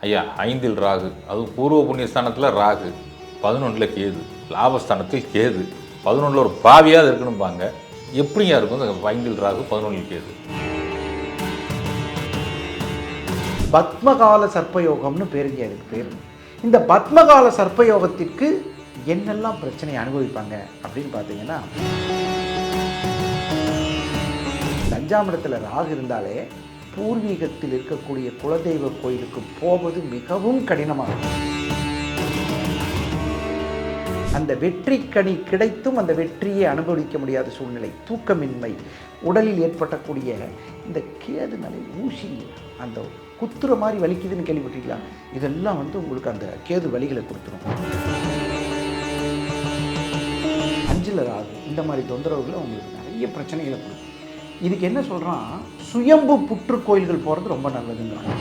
ஐயா 5ல் ராகு, அதுவும் பூர்வ புண்ணியஸ்தானத்தில் ராகு, 11ல் கேது, லாபஸ்தானத்தில் கேது, 11ல் ஒரு பாவியாவது இருக்கணும்பாங்க. எப்படியா இருக்கும் இந்த 5ல் ராகு 11ல் கேது? பத்மகால சர்ப்பயோகம்னு பேருங்க அதுக்கு பேர். இந்த பத்மகால சர்ப்பயோகத்திற்கு என்னெல்லாம் பிரச்சனையை அனுபவிப்பாங்க அப்படின்னு பார்த்தீங்கன்னா, 5ஆம் இடத்துல ராகு இருந்தாலே பூர்வீகத்தில் இருக்கக்கூடிய குலதெய்வ கோயிலுக்கு போவது மிகவும் கடினமாகும். அந்த வெற்றி கனி கிடைத்தும் அந்த வெற்றியை அனுபவிக்க முடியாத சூழ்நிலை, தூக்கமின்மை, உடலில் ஏற்பட்டக்கூடிய இந்த கேது நிலை, ஊசி அந்த குத்துற மாதிரி வலிக்குதுன்னு கேள்விப்பட்டிருக்கலாம். இதெல்லாம் உங்களுக்கு அந்த கேது வலிகளை கொடுத்துரும். 5ல் ராகு இந்த மாதிரி தொந்தரவுகளை உங்களுக்கு நிறைய பிரச்சனைகளை கொடுக்கும். இதுக்கு என்ன சொல்கிறான், சுயம்பு புற்று கோயில்கள் போகிறது ரொம்ப நல்லதுங்கிறாங்க.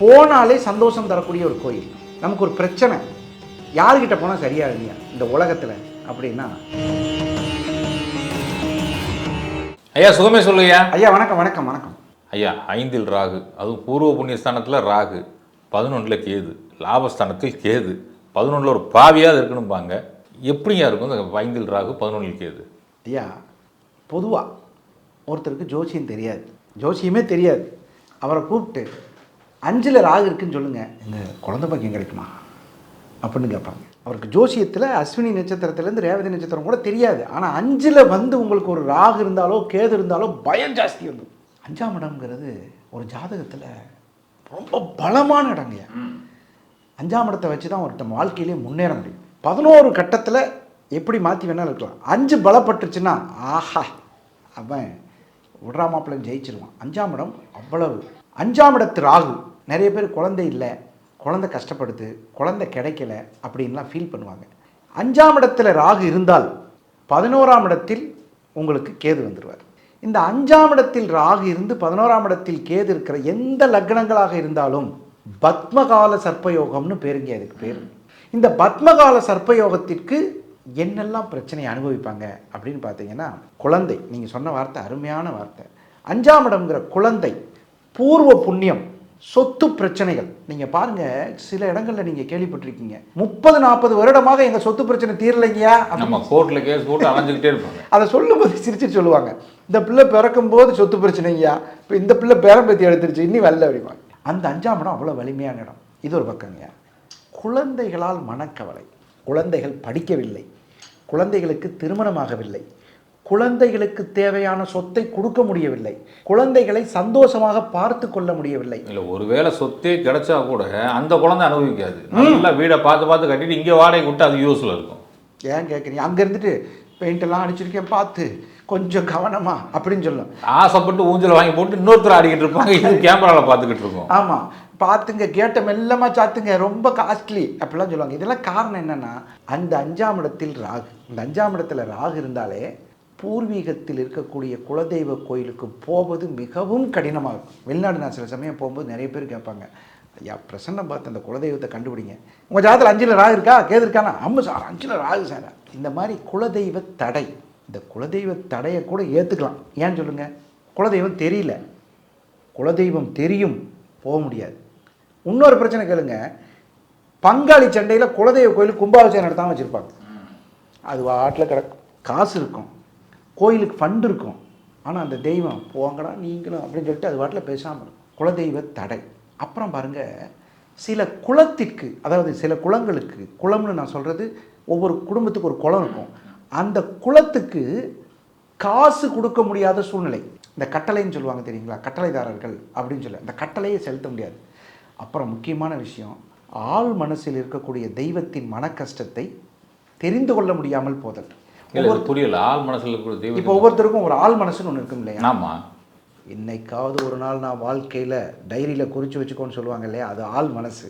போனாலே சந்தோஷம் தரக்கூடிய ஒரு கோயில். நமக்கு ஒரு பிரச்சனை யாருக்கிட்ட போனால் சரியா இல்லையா இந்த உலகத்தில் அப்படின்னா, ஐயா சுகமே சொல்லுயா. ஐயா வணக்கம் வணக்கம் வணக்கம். ஐயா 5ல் ராகு, அதுவும் பூர்வ புண்ணியஸ்தானத்தில் ராகு, 11ல் கேது, லாபஸ்தானத்தில் கேது, 11ல் ஒரு பாவியாவது இருக்கணும்பாங்க. எப்படியா இருக்கும் இந்த 5ல் ராகு 11ல் கேது? ஐயா பொதுவாக ஒருத்தருக்கு ஜோசியம் தெரியாது, ஜோசியமே தெரியாது, அவரை கூப்பிட்டு 5ல் ராகு இருக்குன்னு சொல்லுங்கள், எங்கள் குழந்தை பாக்கியம் கிடைக்குமா அப்படின்னு கேட்பாங்க. அவருக்கு ஜோசியத்தில் அஸ்வினி நட்சத்திரத்துலேருந்து ரேவதி நட்சத்திரம் கூட தெரியாது. ஆனால் 5ல் உங்களுக்கு ஒரு ராகு இருந்தாலோ கேது இருந்தாலோ பயம் ஜாஸ்தி வந்து. 5ஆம் இடம்ங்கிறது ஒரு ஜாதகத்தில் ரொம்ப பலமான இடங்க. 5ஆம் இடத்தை வச்சு தான் ஒருத்தன் வாழ்க்கையிலே முன்னேற முடியும். 11 கட்டத்தில் எப்படி மாற்றி வேணாலும் இருக்கலாம். 5 பலப்பட்டுருச்சுன்னா ஆஹா அவன் விட்றாமாப்பிள்ளை ஜெயிச்சிருவான். 5ஆம் இடம் அவ்வளவு. 5ஆம் இடத்து ராகு, நிறைய பேர் குழந்தை இல்லை, குழந்தை கஷ்டப்படுது, குழந்தை கிடைக்கல அப்படின்லாம் ஃபீல் பண்ணுவாங்க. 5ஆம் இடத்துல ராகு இருந்தால் 11ஆம் இடத்தில் உங்களுக்கு கேது வந்துடுவார். இந்த 5ஆம் இடத்தில் ராகு இருந்து 11ஆம் இடத்தில் கேது இருக்கிற எந்த லக்னங்களாக இருந்தாலும் பத்மகால சர்ப்பயோகம்னு பேருங்க அதுக்கு பேர். இந்த பத்மகால சர்ப்பயோகத்திற்கு என்னெல்லாம் பிரச்சனையை அனுபவிப்பாங்க அப்படின்னு பார்த்தீங்கன்னா, குழந்தை, நீங்கள் சொன்ன வார்த்தை அருமையான வார்த்தை. 5ஆம் இடம்ங்கிற குழந்தை, பூர்வ புண்ணியம், சொத்து பிரச்சனைகள். நீங்கள் பாருங்கள், சில இடங்களில் நீங்கள் கேள்விப்பட்டிருக்கீங்க, 30-40 வருடமாக எங்கள் சொத்து பிரச்சனை தீரலைங்கயா, நம்ம கோர்ட்டில் கேஸ் போட்டு அலைஞ்சிக்கிட்டே இருப்பாங்க. அதை சொல்லும்போது சிரிச்சுட்டு சொல்லுவாங்க, இந்த பிள்ளை பிறக்கும் போது சொத்து பிரச்சனைங்கயா, இப்போ இந்த பிள்ளை பேரம்பேத்தி எடுத்துருச்சு, இன்னி வரல அப்படிவாங்க. அந்த 5ஆம் இடம் அவ்வளோ வலிமையான இடம். இது ஒரு பக்கங்க. குழந்தைகளால் மனக்கவலை, குழந்தைகள் படிக்கவில்லை, குழந்தைகளுக்கு திருமணமாகவில்லை, குழந்தைகளுக்கு தேவையான சொத்தை கொடுக்க முடியவில்லை, குழந்தைகளை சந்தோஷமாக பார்த்து கொள்ள முடியவில்லை. இல்லை, ஒருவேளை சொத்தே கிடைச்சா கூட அந்த குழந்தை அனுபவிக்காது. நல்லா வீடை பார்த்து கட்டிட்டு இங்கே வாடகை விட்டு அது யூஸில் இருக்கும். ஏன் கேட்குறீங்க? அங்கே இருந்துட்டு பெயிண்டெல்லாம் அடிச்சிருக்கேன் பார்த்து கொஞ்சம் கவனமா அப்படின்னு சொல்லும். ஆசைப்பட்டு ஊஞ்சல் வாங்கி போட்டு இன்னொருத்தர் ஆடிக்கிட்டு இருப்பாங்க, இது கேமராவில் பார்த்துக்கிட்டு இருக்கோம். ஆமாம், பார்த்துங்க, கேட்ட மெல்லமாக சாத்துங்க, ரொம்ப காஸ்ட்லி அப்படிலாம் சொல்லுவாங்க. இதெல்லாம் காரணம் என்னென்னா, அந்த 5ஆம் இடத்தில் ராகு. இந்த 5ஆம் இடத்துல ராகு இருந்தாலே பூர்வீகத்தில் இருக்கக்கூடிய குலதெய்வ கோயிலுக்கு போவது மிகவும் கடினமாக இருக்கும். வெளிநாடு நான் சில சமயம் போகும்போது நிறைய பேர் கேட்பாங்க, ஐயா பிரசன்னம் பார்த்து அந்த குலதெய்வத்தை கண்டுபிடிங்க, உங்கள் ஜாதத்தில் 5ல் ராகு இருக்கா, கேது இருக்கானா? ஆமாம் சார், 5ல் ராகு சார். இந்த மாதிரி குலதெய்வ தடை, இந்த குலதெய்வ தடையை கூட ஏற்றுக்கலாம். ஏன்னு சொல்லுங்கள், குலதெய்வம் தெரியல, குலதெய்வம் தெரியும், போக முடியாது. இன்னொரு பிரச்சனை கேளுங்க, பங்காளி சண்டையில் குலதெய்வ கோயிலுக்கு கும்பாபிஷேகம் நடத்தாமல் வச்சுருப்பாங்க. அது வாட்டில் கிடக்கும், காசு இருக்கும், கோயிலுக்கு ஃபண்டு இருக்கும், ஆனால் அந்த தெய்வம் போங்கடா நீங்களும் அப்படின்னு சொல்லிட்டு அது வாட்டில் பேசாமல் இருக்கும். குலதெய்வ தடை. அப்புறம் பாருங்கள், சில குளத்திற்கு, அதாவது சில குளங்களுக்கு, குளம்னு நான் சொல்கிறது ஒவ்வொரு குடும்பத்துக்கு ஒரு குளம் இருக்கும், அந்த குளத்துக்கு காசு கொடுக்க முடியாத சூழ்நிலை. இந்த கட்டளைன்னு சொல்லுவாங்க தெரியுங்களா, கட்டளைதாரர்கள் அப்படின்னு சொல்ல, அந்த கட்டளையை செலுத்த முடியாது. அப்புறம் முக்கியமான விஷயம், ஆள் மனசில் இருக்கக்கூடிய தெய்வத்தின் மன கஷ்டத்தை தெரிந்து கொள்ள முடியாமல் போதல். புரியல, ஆள் மனசில் இருக்கிற தெய்வம். இப்போ ஒவ்வொருத்தருக்கும் ஒரு ஆள் மனசுன்னு ஒன்று இருக்கும் இல்லையா? ஆமாம். இன்னைக்காவது ஒரு நாள் நான் வாழ்க்கையில் டைரியில் குறித்து வச்சுக்கோன்னு சொல்லுவாங்க இல்லையா, அது ஆள் மனசு.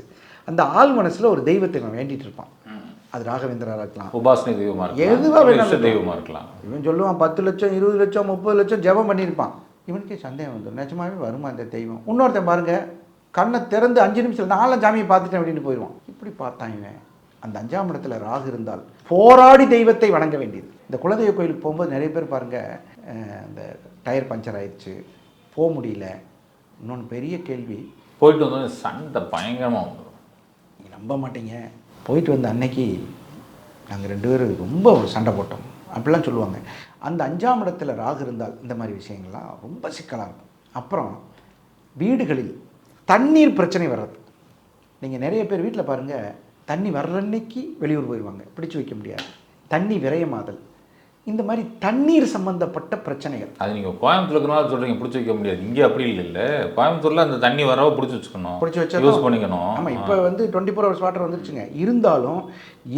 அந்த ஆள் மனசில் ஒரு தெய்வத்தை நான் வேண்டிகிட்டு இருப்பான். அது ராகவேந்திரா இருக்கலாம், உபாசனை தெய்வமாக இருக்கலாம், எதுவாக வேணும் தெய்வமாக இருக்கலாம். இவன் சொல்லுவான் 10 லட்சம் 20 லட்சம் 30 லட்சம் ஜெபம் பண்ணியிருப்பான். இவனுக்கே சந்தேகம் வந்துடும், நிஜமாவே வருமா இந்த தெய்வம்? இன்னொருத்தன் பாருங்க, கண்ணை திறந்து 5 நிமிஷம் நான்லாம் சாமியை பார்த்துட்டேன் அப்படின்னு போயிடுவான். இப்படி பார்த்தான் இவன். அந்த 5ஆம் இடத்துல ராகு இருந்தால் போராடி தெய்வத்தை வணங்க வேண்டியது. இந்த குலதெய்வ கோயிலுக்கு போகும்போது நிறைய பேர் பாருங்கள், இந்த டயர் பஞ்சர் ஆயிடுச்சு, போக முடியல, இன்னொன்று பெரிய கேள்வி, போயிட்டு வந்தோடனே சண்டை பயங்கரமாக வந்துடும். நீங்கள் நம்ப மாட்டீங்க, போயிட்டு வந்த அன்னைக்கு நாங்கள் 2 பேரும் ரொம்ப ஒரு சண்டை போட்டோம் அப்படிலாம் சொல்லுவாங்க. அந்த 5ஆம் இடத்துல ராகு இருந்தால் இந்த மாதிரி விஷயங்கள்லாம் ரொம்ப சிக்கலாக இருக்கும். அப்புறம் வீடுகளில் தண்ணீர் பிரச்சனை வர்றது. நீங்கள் நிறைய பேர் வீட்டில் பாருங்கள், தண்ணி வர்ற அன்னைக்கு வெளியூர் போயிடுவாங்க, பிடிச்சி வைக்க முடியாது, தண்ணி விரயமாதல், இந்த மாதிரி தண்ணீர் சம்பந்தப்பட்ட பிரச்சனைகள். அது நீங்கள் கோயம்புத்தூர் இருக்கிறனால சொல்கிறீங்க பிடிச்சி வைக்க முடியாது, இங்கே அப்படி இல்லை. கோயம்புத்தூரில் அந்த தண்ணி வரவோ பிடிச்சி வச்சுக்கணும், பிடிச்சி வச்சா யூஸ் பண்ணிக்கணும். ஆமாம், இப்போ வந்து 24 hours வாட்டர் வந்துருச்சுங்க. இருந்தாலும்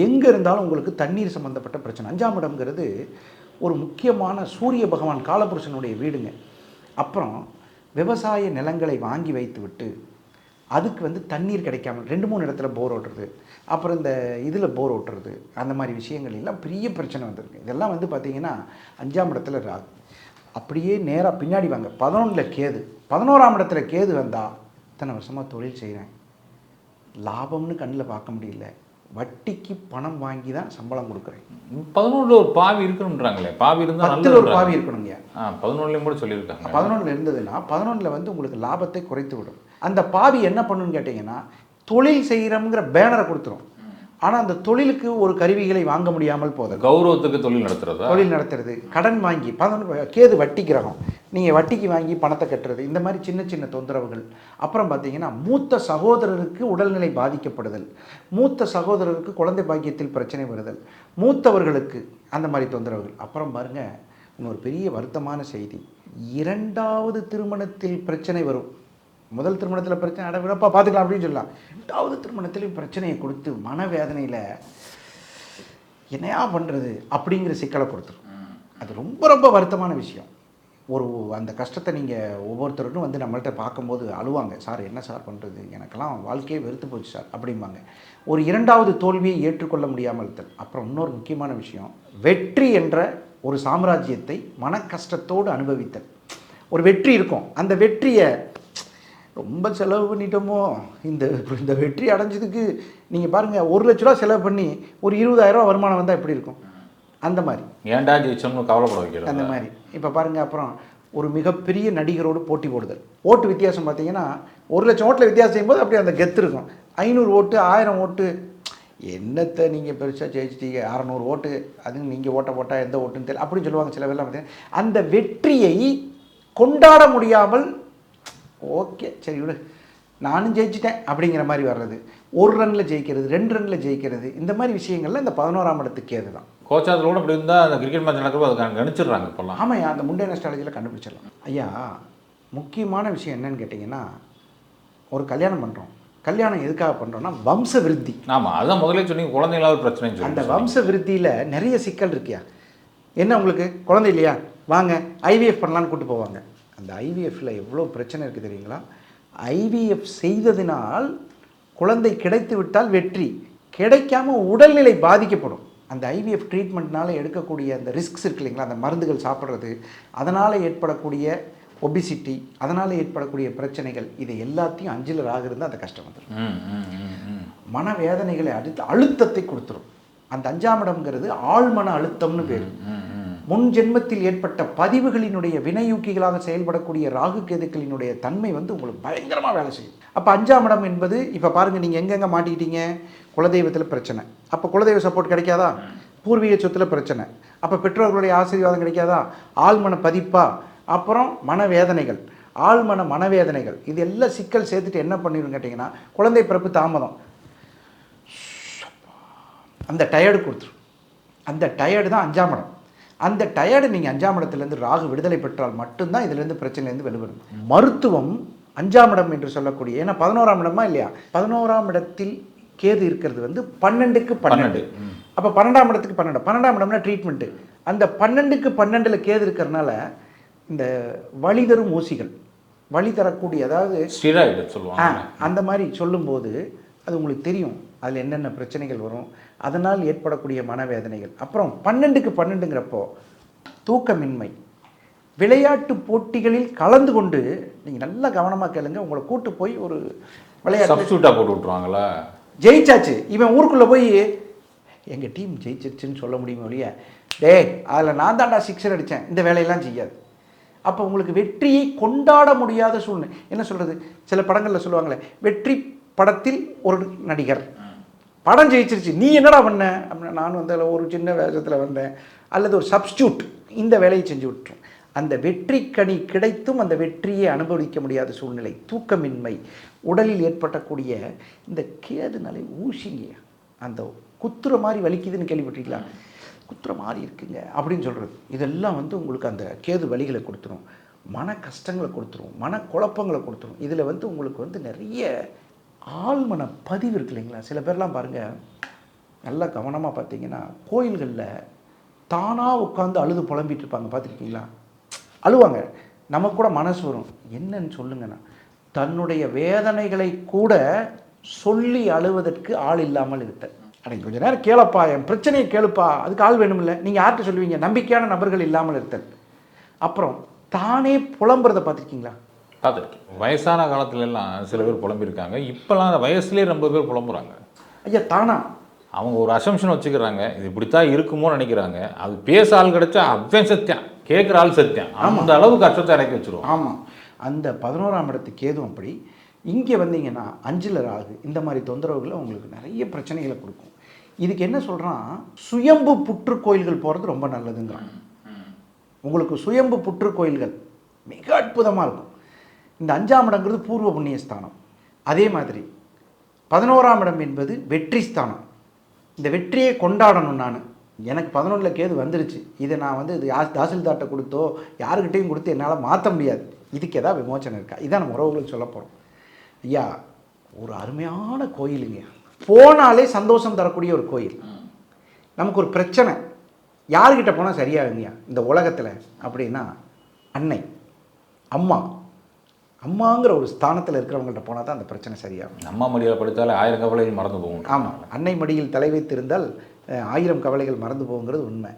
எங்கே இருந்தாலும் உங்களுக்கு தண்ணீர் சம்மந்தப்பட்ட பிரச்சனை. 5ஆம் இடம்ங்கிறது ஒரு முக்கியமான சூரிய பகவான் காலபுருஷனுடைய வீடுங்க. அப்புறம் விவசாய நிலங்களை வாங்கி வைத்து விட்டு அதுக்கு வந்து தண்ணீர் கிடைக்காம 2-3 இடத்துல போர் ஓட்டுறது, அப்புறம் இந்த இதில் போர் ஓட்டுறது, அந்த மாதிரி விஷயங்கள் எல்லாம் பெரிய பிரச்சனை வந்திருக்கு. இதெல்லாம் வந்து பார்த்திங்கன்னா 5ஆம் இடத்துல ராகு. அப்படியே நேராக பின்னாடி வாங்க, 11ல் கேது. 11ஆம் இடத்துல கேது வந்தால் இத்தனை வருஷமாக தொழில் செய்கிறேன், லாபம்னு கண்ணில் பார்க்க முடியல, வட்டிக்கு பணம் வாங்கி தான் சம்பளம் கொடுக்குறேன். 11ல் ஒரு பாவி இருக்கணுன்றாங்களே, பாவி இருந்தால் 10ல் ஒரு பாவி இருக்கணுங்க. 11லையும் கூட சொல்லியிருக்காங்க. 11ல் இருந்ததுன்னா 11ல் வந்து உங்களுக்கு லாபத்தை குறைத்து விடும். அந்த பாவி என்ன பண்ணுன்னு கேட்டிங்கன்னா, தொழில் செய்கிறோங்கிற பேனரை கொடுத்துரும். ஆனால் அந்த தொழிலுக்கு ஒரு கருவிகளை வாங்க முடியாமல் போகுது. கௌரவத்துக்கு தொழில் நடத்துறது, கடன் வாங்கி, கேது வட்டி கிரகம், நீங்கள் வட்டிக்கு வாங்கி பணத்தை கட்டுறது, இந்த மாதிரி சின்ன சின்ன தொந்தரவுகள். அப்புறம் பார்த்தீங்கன்னா மூத்த சகோதரருக்கு உடல்நிலை பாதிக்கப்படுதல், மூத்த சகோதரருக்கு குழந்தை பாக்கியத்தில் பிரச்சனை வருதல், மூத்தவர்களுக்கு அந்த மாதிரி தொந்தரவுகள். அப்புறம் பாருங்கள், இன்னொரு பெரிய வருத்தமான செய்தி, 2வது திருமணத்தில் பிரச்சனை வரும். முதல் திருமணத்தில் பிரச்சனை அடவிடப்பா பார்த்துக்கலாம் அப்படின்னு சொல்லலாம். 2வது திருமணத்திலையும் பிரச்சனையை கொடுத்து மனவேதனையில் என்னையா பண்ணுறது அப்படிங்கிற சிக்கலை கொடுத்துரும். அது ரொம்ப ரொம்ப வருத்தமான விஷயம். அந்த கஷ்டத்தை நீங்கள் ஒவ்வொருத்தருக்கும் வந்து நம்மள்கிட்ட பார்க்கும்போது அழுவாங்க, சார் என்ன சார் பண்ணுறது, எனக்கெல்லாம் வாழ்க்கையே வெறுத்து போச்சு சார் அப்படிம்பாங்க. ஒரு 2வது தோல்வியை ஏற்றுக்கொள்ள முடியாமல் இருத்தல். அப்புறம் இன்னொரு முக்கியமான விஷயம், வெற்றி என்ற ஒரு சாம்ராஜ்யத்தை மன கஷ்டத்தோடு அனுபவித்தல். ஒரு வெற்றி இருக்கும், அந்த வெற்றியை ரொம்ப செலவு பண்ணிட்டோமோ, இந்த வெற்றி அடைஞ்சதுக்கு நீங்கள் பாருங்கள், 1 லட்ச ரூபா செலவு பண்ணி ஒரு 20,000 ரூபா வருமானம் வந்தால் எப்படி இருக்கும்? அந்த மாதிரி ஏன்டா ஜெயிச்சோம்னு கவலைப்பட வைக்கிறது அந்த மாதிரி. இப்போ பாருங்கள், அப்புறம் ஒரு மிகப்பெரிய நடிகரோடு போட்டி போடுதல். ஓட்டு வித்தியாசம் பார்த்தீங்கன்னா 1 லட்சம் ஓட்டில் வித்தியாசம் செய்யும்போது அப்படி அந்த கெத்து இருக்கும். 500 ஓட்டு 1000 ஓட்டு என்னத்தை நீங்கள் பெருசாக ஜெயிச்சிட்டீங்க, 600 ஓட்டு அது நீங்கள் போட்டால் எந்த ஓட்டுன்னு தெரியல அப்படின்னு சொல்லுவாங்க சில பேர்லாம். பார்த்தீங்கன்னா அந்த வெற்றியை கொண்டாட முடியாமல், ஓகே சரி விடு நானும் ஜெயிச்சிட்டேன் அப்படிங்கிற மாதிரி வர்றது, 1 ரனில் ஜெயிக்கிறது, 2 ரனில் ஜெயிக்கிறது, இந்த மாதிரி விஷயங்கள்ல இந்த 11ஆம் இடத்துக்கு கேது தான். கோச்சாத்தில் கூட அப்படி இருந்தால் அந்த கிரிக்கெட் மேட்ச் நடக்கிறப்போ அதுக்கு கணிச்சிடுறாங்க இப்போல்லாம். ஆமாம், அந்த முண்டே அஸ்ட்ராலஜியில் கண்டுபிடிச்சிடலாம். ஐயா, முக்கியமான விஷயம் என்னன்னு கேட்டிங்கன்னா, ஒரு கல்யாணம் பண்ணுறோம், கல்யாணம் எதுக்காக பண்ணுறோன்னா வம்ச விருத்தி. ஆமாம், அதான் முதலே சொன்னீங்க, குழந்தைங்களாவது பிரச்சனை. அந்த வம்ச விருத்தியில் நிறைய சிக்கல் இருக்கியா. என்ன உங்களுக்கு குழந்தை இல்லையா, வாங்க ஐவிஎஃப் பண்ணலான்னு கூப்பிட்டு போவாங்க. அந்த ஐவிஎஃப்பில் எவ்வளோ பிரச்சனை இருக்குது தெரியுங்களா? ஐவிஎஃப் செய்ததினால் குழந்தை கிடைத்து விட்டால் வெற்றி, கிடைக்காம உடல்நிலை பாதிக்கப்படும். அந்த ஐவிஎஃப் ட்ரீட்மெண்ட்னால எடுக்கக்கூடிய அந்த ரிஸ்க்ஸ் இருக்கு இல்லைங்களா, அந்த மருந்துகள் சாப்பிட்றது, அதனால் ஏற்படக்கூடிய ஒபிசிட்டி, அதனால் ஏற்படக்கூடிய பிரச்சனைகள், இதை எல்லாத்தையும் 5ல் ராகு இருந்தால் அந்த கஷ்டம் வந்துடும். மனவேதனைகளை அழுத்தத்தை கொடுத்துரும். அந்த 5ஆம் இடம்ங்கிறது ஆழ்மன அழுத்தம்னு பேர். முன் ஜென்மத்தில் ஏற்பட்ட பதிவுகளினுடைய வினையூக்கிகளாக செயல்படக்கூடிய ராகு கேதுக்களினுடைய தன்மை வந்து உங்களுக்கு பயங்கரமாக வேலை செய்யும். அப்போ 5ஆம் இடம் என்பது, இப்போ பாருங்கள், நீங்கள் எங்கெங்கே மாட்டிக்கிட்டீங்க, குலதெய்வத்தில் பிரச்சனை, அப்போ குலதெய்வ சப்போர்ட் கிடைக்காதா, பூர்வீக சொத்தில் பிரச்சனை, அப்போ பெற்றோர்களுடைய ஆசீர்வாதம் கிடைக்காதா, ஆழ்மன பதிப்பா, அப்புறம் மனவேதனைகள், மனவேதனைகள், இது எல்லாம் சிக்கல் சேர்த்துட்டு என்ன பண்ணிடும் கேட்டிங்கன்னா, குழந்தை பிறப்பு தாமதம், அந்த டயர்டு கொடுத்துரும். அந்த டயர்டு தான் 5ஆம் இடம். அந்த டயர்டு நீங்கள் 5ஆம் இடத்துலேருந்து ராகு விடுதலை பெற்றால் மட்டும்தான் இதிலேருந்து பிரச்சனையிலேருந்து வெளிவரும். மருத்துவம் 5ஆம் இடம் என்று சொல்லக்கூடிய, ஏன்னா 11ஆம் இடமா இல்லையா, 11ஆம் இடத்தில் கேது இருக்கிறது வந்து 12க்கு 12. அப்போ 12ஆம் இடத்துக்கு 12, 12ஆம் இடம்னா ட்ரீட்மெண்ட்டு. அந்த 12க்கு 12ல் கேது இருக்கிறதுனால இந்த வலி தரும் ஊசிகள், வலி தரக்கூடிய, அதாவது ஸ்டீராய்டு சொல்லுவாங்க, அந்த மாதிரி சொல்லும்போது அது உங்களுக்கு தெரியும் அதில் என்னென்ன பிரச்சனைகள் வரும், அதனால் ஏற்படக்கூடிய மனவேதனைகள். அப்புறம் 12க்கு 12ங்கிறப்போ தூக்கமின்மை, விளையாட்டு போட்டிகளில் கலந்து கொண்டு, நீங்கள் நல்லா கவனமாக கேளுங்க, உங்களை கூட்டு போய் ஒரு விளையாட்டு சப்ஸ்டியூட்டாக போட்டு விட்ருவாங்களா, ஜெயிச்சாச்சு, இவன் ஊருக்குள்ளே போய் எங்கள் டீம் ஜெயிச்சிருச்சுன்னு சொல்ல முடியுமோ இல்லையா, டே அதில் நான் தாண்டா 6 அடித்தேன், இந்த வேலையெல்லாம் செய்யாது. அப்போ உங்களுக்கு வெற்றியை கொண்டாட முடியாத சூழ்நிலை. என்ன சொல்கிறது, சில படங்களில் சொல்லுவாங்களே, வெற்றி படத்தில் ஒரு நடிகர் படம் ஜெயிச்சிருச்சு, நீ என்னடா பண்ண அப்படின்னா, நான் வந்து அதில் ஒரு சின்ன வேஷத்தில் வந்தேன், அல்லது ஒரு சப்ஸ்டியூட் இந்த வேலையை செஞ்சு விட்டுரும். அந்த வெற்றி கனி கிடைத்தும் அந்த வெற்றியை அனுபவிக்க முடியாத சூழ்நிலை, தூக்கமின்மை, உடலில் ஏற்பட்டக்கூடிய இந்த கேதுனாலே ஊசிங்க, அந்த குத்துற மாதிரி வலிக்குதுன்னு கேள்விப்பட்டிருக்கீங்களா, குத்துற மாதிரி இருக்குங்க அப்படின்னு சொல்கிறது, இதெல்லாம் வந்து உங்களுக்கு அந்த கேது வலிகளை கொடுத்துரும், மன கஷ்டங்களை கொடுத்துரும், மன குழப்பங்களை கொடுத்துரும். இதில் வந்து உங்களுக்கு வந்து நிறைய ஆழ்மன பதிவு இருக்கு இல்லைங்களா. சில பேர்லாம் பாருங்கள், நல்லா கவனமாக பார்த்தீங்கன்னா கோயில்களில் தானாக உட்காந்து அழுது புலம்பிட்டு இருப்பாங்க, பார்த்துருக்கீங்களா? அழுவாங்க, நமக்கு கூட மனசு வரும், என்னன்னு சொல்லுங்கண்ணா, தன்னுடைய வேதனைகளை கூட சொல்லி அழுவதற்கு ஆள் இல்லாமல் இருத்தல். அன்றைக்கி கொஞ்சம் நேரம் கேளப்பா, என் பிரச்சனையை கேளுப்பா, அதுக்கு ஆள் வேணுமில்ல, நீங்கள் யார்கிட்ட சொல்லுவீங்க? நம்பிக்கையான நபர்கள் இல்லாமல் இருத்தல். அப்புறம் தானே புலம்புறதை பார்த்துருக்கீங்களா? பார்த்துருக்கேன். வயசான காலத்துலலாம் சில பேர் புலம்பியிருக்காங்க, இப்போலாம் அந்த வயசுலேயே ரொம்ப பேர் புலம்புறாங்க. ஐயா தானா அவங்க ஒரு அசம்ஷன் வச்சுக்கிறாங்க, இது இப்படித்தான் இருக்குமோன்னு நினைக்கிறாங்க. அது பேச ஆள் கிடைச்சா அவன் சத்தியம், கேட்குற ஆள் சத்தியம், அந்த அளவுக்கு அச்சத்தை இறக்கி வச்சுருவோம். ஆமாம், அந்த 11ஆம் இடத்துக்கு கேதும் அப்படி. இங்கே வந்தீங்கன்னா 5ல் ராகு, இந்த மாதிரி தொந்தரவுகளை உங்களுக்கு நிறைய பிரச்சனைகளை கொடுக்கும். இதுக்கு என்ன சொல்கிறான், சுயம்பு புற்று கோயில்கள் போகிறது ரொம்ப நல்லதுங்கிறான். உங்களுக்கு சுயம்பு புற்று கோயில்கள் மிக அற்புதமாக இருக்கும். இந்த 5ஆம் இடங்கிறது பூர்வ புண்ணிய ஸ்தானம். அதே மாதிரி 11ஆம் இடம் என்பது வெற்றி ஸ்தானம். இந்த வெற்றியை கொண்டாடணும். நான் எனக்கு 11ல் கேது வந்துருச்சு, இதை நான் வந்து இது தாசில்தார்ட்ட கொடுத்தோ யாருக்கிட்டையும் கொடுத்து என்னால் மாற்ற முடியாது, இதுக்கு எதாவது விமோச்சனம் இருக்கா, இதான் நம்ம உறவுகளுக்கு சொல்ல போகிறோம். ஐயா, ஒரு அருமையான கோயிலுங்க, போனாலே சந்தோஷம் தரக்கூடிய ஒரு கோயில். நமக்கு ஒரு பிரச்சனை யார்கிட்ட போனால் சரியாகுங்கய்யா இந்த உலகத்தில் அப்படின்னா, அன்னை, அம்மா, அம்மாங்கிற ஒரு ஸ்தானத்தில் இருக்கிறவங்கள்ட்ட போனால் தான் அந்த பிரச்சனை சரியாகும். அம்மா மடியில் படுத்தாலே 1000 கவலைகள் மறந்து போகும். ஆமாம், அன்னை மடியில் தலை வைத்திருந்தால் 1000 கவலைகள் மறந்து போகுங்கிறது உண்மை.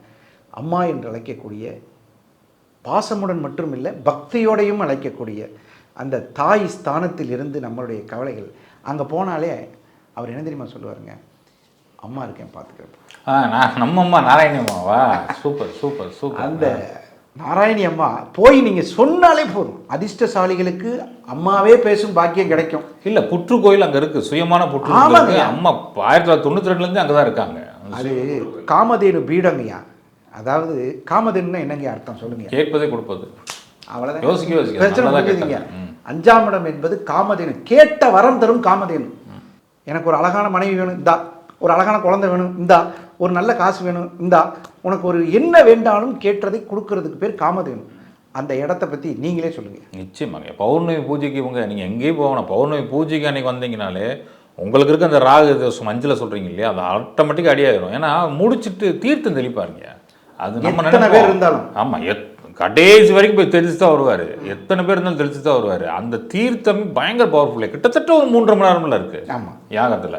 அம்மா என்று அழைக்கக்கூடிய, பாசமுடன் மட்டும் இல்லை பக்தியோடையும் அழைக்கக்கூடிய அந்த தாய் ஸ்தானத்தில் இருந்து நம்மளுடைய கவலைகள், அங்கே போனாலே அவர் என்ன தெரியுமா சொல்லுவாருங்க, அம்மா இருக்கேன் பார்த்துக்கிறேன். நம்ம அம்மா நாராயணி அம்மாவா? Super super super. அந்த நாராயணி அம்மா போய் நீங்கள் சொன்னாலே போதும், அதிர்ஷ்டசாலிகளுக்கு அம்மாவே பேசும் பாக்கியம் கிடைக்கும். இல்லை, புற்று கோயில் அங்கே இருக்குது, சுயமான புற்று. ஆமாங்க, அம்மா 1992 அங்கே தான் இருக்காங்க. அது காமதேனு பீடங்கய்யா. அதாவது காமதேனுன்னா என்னங்க அர்த்தம் சொல்லுங்க? கேட்பதே கொடுப்பது. அவ்வளோதான், யோசிக்க பிரச்சனை புரியுதுங்க. 5ஆம் இடம் என்பது காமதேனு, கேட்ட வரம் தரும் காமதேனு. எனக்கு ஒரு அழகான மனைவி வேணும் இந்தா, ஒரு அழகான குழந்தை வேணும் இந்தா, ஒரு நல்ல காசு வேணும் இந்தா, உனக்கு ஒரு என்ன வேண்டாலும் கேட்டதை கொடுக்கறதுக்கு பேர் காமதேனு. அந்த இடத்த பற்றி நீங்களே சொல்லுங்கள். நிச்சயமாங்க. பௌர்ணமி பூஜைக்கு இவங்க நீங்கள் எங்கேயும் போகணும், பௌர்ணமி பூஜைக்கு அன்றைக்கி வந்தீங்கனாலே உங்களுக்கு இருக்க அந்த ராகு மஞ்சள் சொல்கிறீங்க இல்லையா, அது ஆட்டோமேட்டிக்காக அடியாயிரும். ஏன்னா முடிச்சுட்டு தீர்த்தம் தெளிப்பாருங்க. அது நம்ம எத்தனை பேர் இருந்தாலும், ஆமாம், கடைசி வரைக்கும் போய் தெளிச்சு தான் வருவார். எத்தனை பேர் இருந்தாலும் தெளிச்சு தான் வருவார். அந்த தீர்த்தம் பயங்கர பவர்ஃபுல்லாக, கிட்டத்தட்ட ஒரு 3.5 மணி நேரம்ல இருக்குது. ஆமாம், யாகத்தில்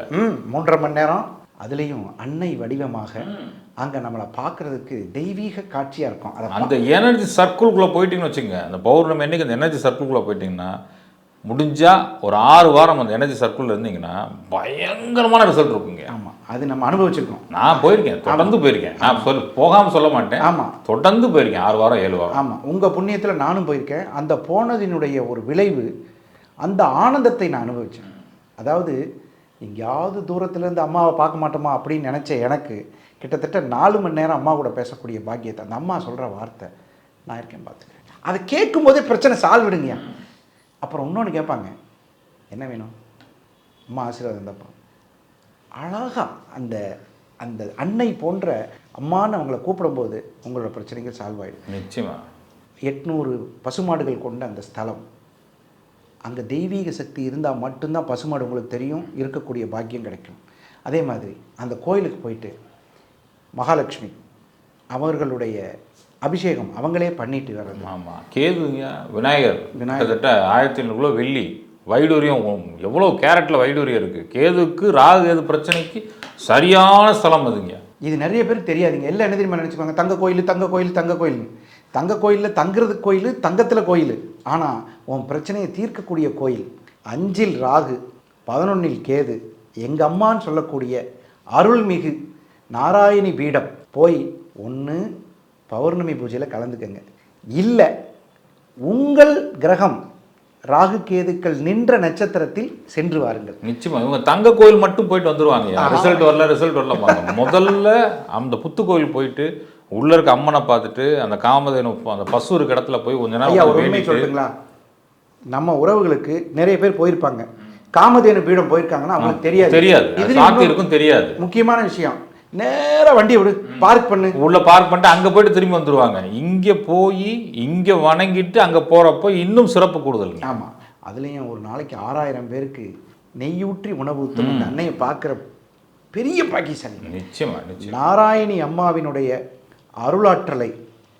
3.5 மணி நேரம். அதுலேயும் அன்னை வடிவமாக அங்கே நம்மளை பார்க்குறதுக்கு தெய்வீக காட்சியாக இருக்கும். அந்த எனர்ஜி சர்க்கிள்குள்ளே போயிட்டீங்கன்னு வச்சுங்க, அந்த பௌர்ணமி அன்னைக்கு அந்த எனர்ஜி சர்க்கிள்குள்ளே போயிட்டீங்கன்னா, முடிஞ்சால் ஒரு 6 வாரம் அந்த எனர்ஜி சர்க்கிளில் இருந்தீங்கன்னா பயங்கரமான ரிசல்ட் இருக்குங்க. ஆமாம், அது நம்ம அனுபவிச்சிருக்கோம். நான் போயிருக்கேன், தொடர்ந்து போயிருக்கேன். நான் போகாமல் சொல்ல மாட்டேன். ஆமாம், தொடர்ந்து போயிருக்கேன், 6 வாரம் 7 வாரம். ஆமாம், உங்கள் புண்ணியத்தில் நானும் போயிருக்கேன். அந்த போனதினுடைய ஒரு விளைவு, அந்த ஆனந்தத்தை நான் அனுபவித்தேன். அதாவது எங்கேயாவது தூரத்துலேருந்து அம்மாவை பார்க்க மாட்டோமா அப்படின்னு நினச்ச எனக்கு கிட்டத்தட்ட 4 மணி நேரம் அம்மா கூட பேசக்கூடிய பாக்கியத்தை, அந்த அம்மா சொல்கிற வார்த்தை, நான் இருக்கேன் பார்த்துக்கிறேன், அதை கேட்கும் போதே பிரச்சனை சால்வ் விடுங்க. அப்புறம் இன்னொன்று கேட்பாங்க, என்ன வேணும், அம்மா ஆசீர்வாதம் தப்பா, அழகா அந்த அந்த அன்னை போன்ற அம்மான்னு அவங்கள கூப்பிடும்போது உங்களோட பிரச்சனைகள் சால்வ் ஆகிடும். நிச்சயமாக. 800 பசுமாடுகள் கொண்ட அந்த ஸ்தலம், அங்கே தெய்வீக சக்தி இருந்தால் மட்டும்தான் பசுமாடு உங்களுக்கு தெரியும், இருக்கக்கூடிய பாக்கியம் கிடைக்கும். அதே மாதிரி அந்த கோயிலுக்கு போயிட்டு மகாலட்சுமி அவர்களுடைய அபிஷேகம் அவங்களே பண்ணிட்டு வர்றது. ஆமாம், கேதுங்க விநாயகர் கிட்டத்தட்ட 1500 கிலோ வெள்ளி, வைடூரியம் எவ்வளோ கேரட்டில் வைடூரியம் இருக்குது. கேதுக்கு ராகு கேது பிரச்சனைக்கு சரியான ஸ்தலம் அதுங்க. இது நிறைய பேருக்கு தெரியாதுங்க. எல்லாம் என்ன தெரியுமா நினச்சிப்பாங்க, தங்க கோயில் தங்க கோயில் தங்க கோயில். தங்க கோயிலில் தங்குறதுக்கு கோயில், தங்கத்தில் கோயில். ஆனால் உன் பிரச்சனையை தீர்க்கக்கூடிய கோயில் 5ல் ராகு 11ல் கேது, எங்கள் அம்மான்னு சொல்லக்கூடிய அருள்மிகு நாராயணி பீடம் போய் ஒன்று பௌர்ணமி பூஜையில் கலந்துக்கங்க, இல்லை உங்கள் கிரகம் ராகு கேதுக்கள் நின்ற நட்சத்திரத்தில் சென்று வாருங்கள். நிச்சயமா இவங்க தங்க கோயில் மட்டும் போயிட்டு வந்துருவாங்க. ரிசல்ட் வரல பாருங்க. முதல்ல அந்த புத்து கோயில் போயிட்டு உள்ள இருக்க அம்மனை பார்த்துட்டு அந்த காமதேனு அந்த பசு இருக்க இடத்துல போய் கொஞ்ச நேரம் உண்மை சொல்லுங்களா, நம்ம உறவுகளுக்கு நிறைய பேர் போயிருப்பாங்க, காமதேனு பீடம் போயிருக்காங்கன்னா அவங்களுக்கு தெரியாது இருக்கும் தெரியாது. முக்கியமான விஷயம், நேராக வண்டியை விடு, பார்க் பண்ணு, உள்ள பார்க் பண்ணிட்டு அங்கே போயிட்டு திரும்பி வந்துடுவாங்க. இங்கே போய் இங்கே வணங்கிட்டு அங்கே போகிறப்போ இன்னும் சிறப்பு கூடுதல். ஆமாம், அதுலேயும் ஒரு நாளைக்கு 6000 பேருக்கு நெய்யூற்றி உணவு ஊற்றும் அந்த அன்னையை பார்க்குற பெரிய பாக்கியசாலி. நிச்சயமா. நாராயணி அம்மாவினுடைய அருளாற்றலை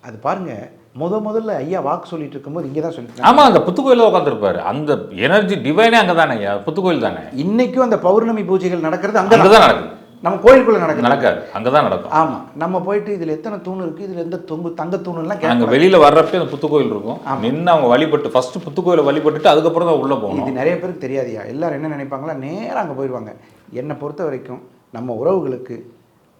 அது பாருங்க. முதல்ல ஐயா வாக்கு சொல்லிட்டு இருக்கும்போது இங்கே தான் சொல்லிட்டு, ஆமாம், அந்த புத்துக்கோயிலில் உட்காந்துருப்பாரு. அந்த எனர்ஜி டிவைனே அங்கே தானே ஐயா, புத்துக்கோயில் தானே. இன்னைக்கும் அந்த பௌர்ணமி பூஜைகள் நடக்கிறது அங்கே தான் நடக்குது. நம்ம கோயிலுக்குள்ள நடக்காது, அங்கே தான் நடக்கும். ஆமாம், நம்ம போயிட்டு இதில் எத்தனை தூண் இருக்குது, இதில் எந்த தங்க தூணுலாம் அங்கே வெளியில் வர்றப்பே அந்த புத்துக்கோயில் இருக்கும். நின்று அவங்க வழிபட்டு ஃபஸ்ட்டு புத்துக்கோயிலை வழிபட்டுட்டு அதுக்கப்புறம் தான் உள்ளே போகணும். இது நிறைய பேருக்கு தெரியாதியா. எல்லாரும் என்ன நினைப்பாங்களா, நேராக அங்கே போயிடுவாங்க. என்னை பொறுத்த வரைக்கும் நம்ம உறவுகளுக்கு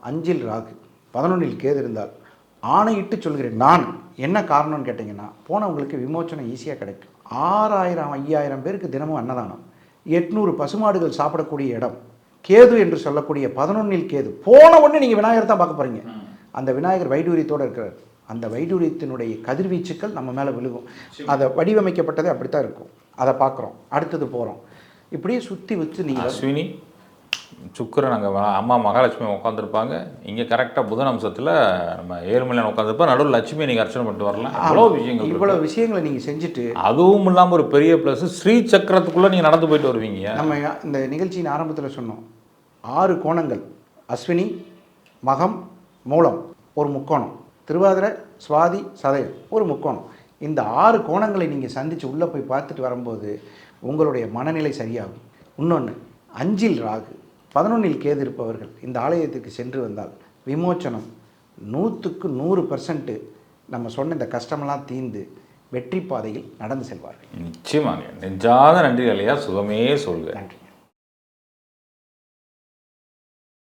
5 ராகு 11 கேது இருந்தால் ஆணையிட்டு சொல்கிறேன். நான் என்ன காரணம்னு கேட்டிங்கன்னா, போனவங்களுக்கு விமோச்சனம் ஈஸியாக கிடைக்கும். 6000 5000 பேருக்கு தினமும் அன்னதானம், 800 பசுமாடுகள் சாப்பிடக்கூடிய இடம், கேது என்று சொல்லக்கூடிய 11 கேது. போன உடனே நீங்கள் விநாயகர் தான் பார்க்க போகிறீங்க. அந்த விநாயகர் வைடூரியத்தோடு இருக்கிறார். அந்த வைடூரியத்தினுடைய கதிர்வீச்சுக்கள் நம்ம மேலே விழுகும். அதை வடிவமைக்கப்பட்டதே அப்படித்தான் இருக்கும். அதை பார்க்குறோம், அடுத்தது போகிறோம், இப்படியே சுற்றி வச்சு நீங்கள் அஸ்வினி சுக்கரன் அங்கே அம்மா மகாலட்சுமி உட்காந்துருப்பாங்க. இங்கே கரெக்டாக புதன் அம்சத்தில் நம்ம ஏழுமலையான உட்காந்துருப்போம். நடுவில் லட்சுமியை நீங்கள் அர்ச்சனை பண்ணிட்டு வரலாம். இவ்வளோ விஷயங்களை நீங்கள் செஞ்சுட்டு, அதுவும் இல்லாமல் ஒரு பெரிய ப்ளஸ், ஸ்ரீ சக்கரத்துக்குள்ளே நீங்கள் நடந்து போயிட்டு வருவீங்க. நம்ம இந்த நிகழ்ச்சியின் ஆரம்பத்தில் சொன்னோம், 6 கோணங்கள், அஸ்வினி, மகம், மூலம் ஒரு முக்கோணம், திருவாதிரை, சுவாதி, சதயம் ஒரு முக்கோணம். இந்த 6 கோணங்களை நீங்கள் சந்தித்து உள்ளே போய் பார்த்துட்டு வரும்போது உங்களுடைய மனநிலை சரியாகும். இன்னொன்று, 5 ராகு 11 கேது இருப்பவர்கள் இந்த ஆலயத்துக்கு சென்று வந்தால் விமோச்சனம் 100க்கு 100% நம்ம சொன்ன இந்த கஷ்டமெல்லாம் தீர்ந்து வெற்றி பாதையில் நடந்து செல்வார்கள். நிச்சயமாக. நெஞ்சாத நன்றி அலையா, சுகமே சொல்க. நன்றி.